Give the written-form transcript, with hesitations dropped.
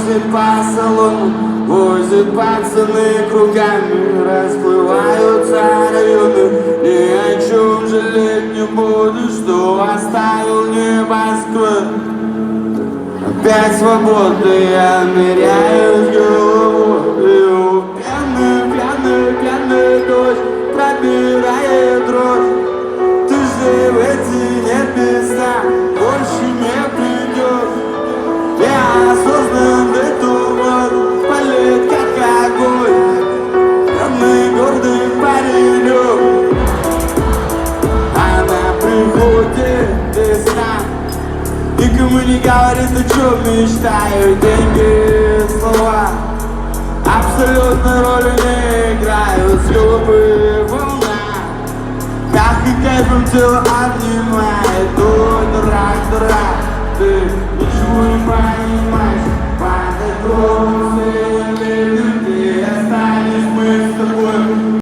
носит по салону, возят пацаны кругами, расплываются районы. Ни о чем жалеть не буду, что оставил небоскреб. Опять свободы я ныряю с головой. Пьяный, пьяный, пьяный дождь пробирает дрожь. Ты же в эти небеса больше не придешь. Я осознан в эту ночь, полет как огонь. Пьяный гордый паренек. Она приходит весна, никому не говорит, о чем мечтаю. Деньги, слова абсолютно роли не играют. Слюбы, волна, как и кайфом тело обнимает. Ой, дурак, дурак, ты ничего не понимаешь.